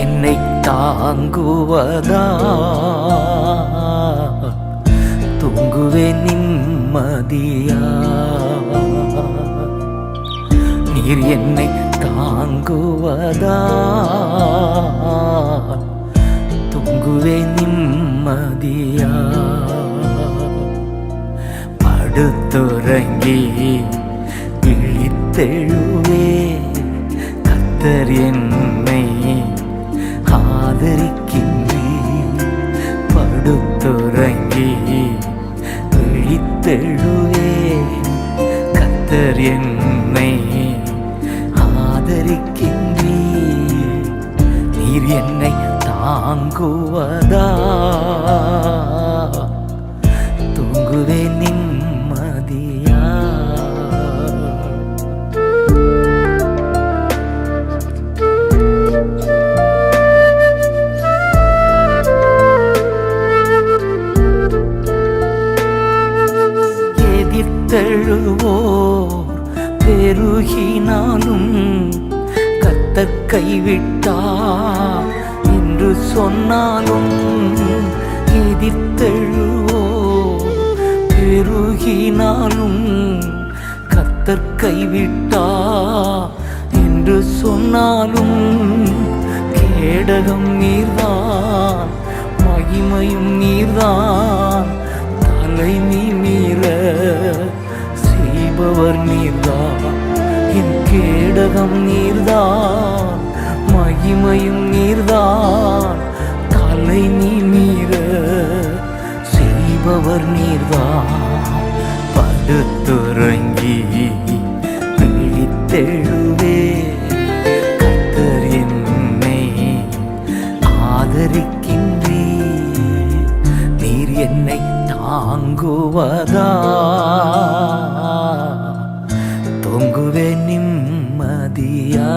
என்னை தாங்குவதா தூங்குவேன் நிம்மதியா. நீர் என்னை தாங்குவதா தூங்குவேன் நிம்மதியா. படுத்துறங்கி விழித்தெழுவே கர்த்தர் என்னை ஆதரிக்கின்றீர். படுத்துறங்கி விழித்தெழுவே கர்த்தர் என்னை ஆதரிக்கின்றீர். நீர் என்னை தாங்குவதா தூங்குவேன் நிம்மதியா. எதிர்த்தெழுவோர் பெருகினாலும் கர்த்தர் கைவிட்டார் என்று சொன்னாலும், எதிர்த்தெழுவோர் பெருகினாலும் கர்த்தர் கைவிட்டார் என்று சொன்னாலும், கேடகம் நீர்தான் மகிமையும் நீர்தான் தலைமை மீற செய்பவர் நீர்தான். என் கேடகம் நீர்தான் மகிமையும் நீர்தான் தலைமை மீற செய்பவர் நீர்தான். படுத்துறங்கி விழித்தெழுவே கர்த்தர் என்னை ஆதரிக்கின்றீர். நீர் என்னை தாங்குவதா தூங்குவேன் நிம்மதியா.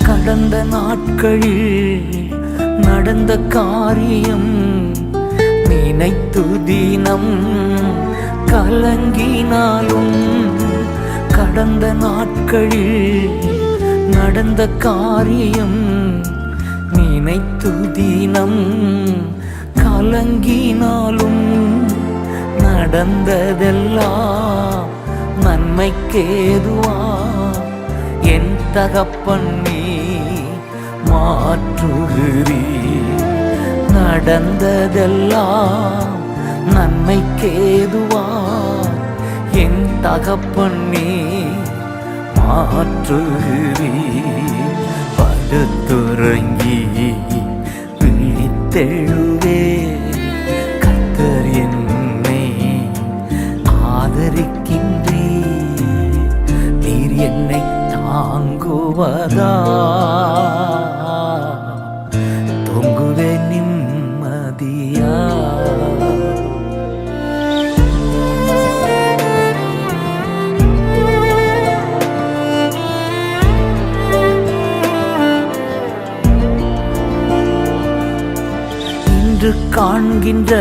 கடந்த நாட்களில் நடந்த காரியம் நினைத்து தினம் கலங்கினாலும், கடந்த நாட்களில் நடந்த காரியம் நினைத்து தினம் கலங்கினாலும், நடந்ததெல்லாம் நன்மைக்கேதுவா என் தகப்பன் நீ மாற்றுகிறீர். நடந்ததெல்லாம் நன்மைக்கேதுவா என் தகப்பன் நீ மாற்றுகிறீர். படுத்துறங்கி விழித்தெழுவே கர்த்தர் என்னை ஆதரிக்கின்றீர். நீர் என்னை தாங்குவதா தூங்குவேன் நிம்மதியா. இன்று காண்கின்ற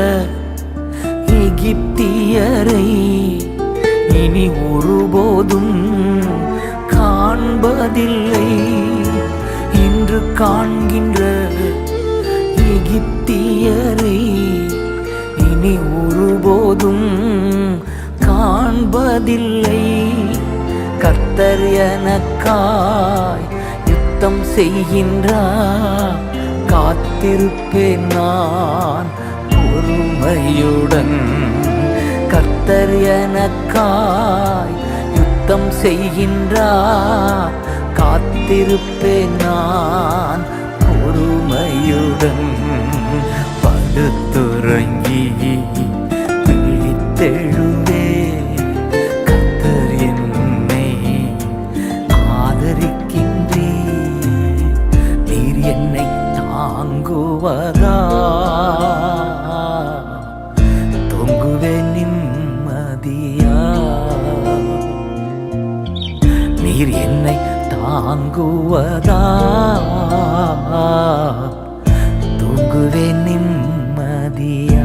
எகிப்தியரை இனி ஒருபோதும் காண்பதில்லை. இன்று காண்கின்ற எகிப்தியரை இனி ஒருபோதும் காண்பதில்லை. கர்த்தர் எனக்காய் யுத்தம் செய்கின்றார், காத்திருப்பேன் நான் பொறுமையுடன். கர்த்தர் எனக்காய் யுத்தம் செய்கின்றார், காத்திருப்பேன் நான் பொறுமையுடன். படுத்துறங்கி விழித்தெழுவே கர்த்தர் என்னை தூங்குவதா, தூங்குவேன் நிம்மதியா.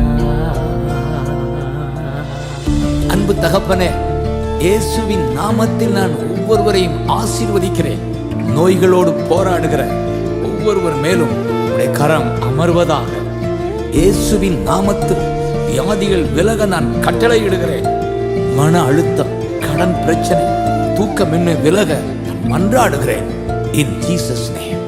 அன்பு தகப்பனே, இயேசுவின் நாமத்தில் நான் ஒவ்வொருவரையும் ஆசீர்வதிக்கிறேன். நோய்களோடு போராடுகிற ஒவ்வொருவர் மேலும் உடைய கரம் அமர்வதாக. இயேசுவின் நாமத்தில் வியாதிகள் விலக நான் கட்டளையிடுகிறேன். மன அழுத்தம், கடன் பிரச்சனை, தூக்கமின்மை விலக நான் மன்றாடுகிறேன். In Jesus name.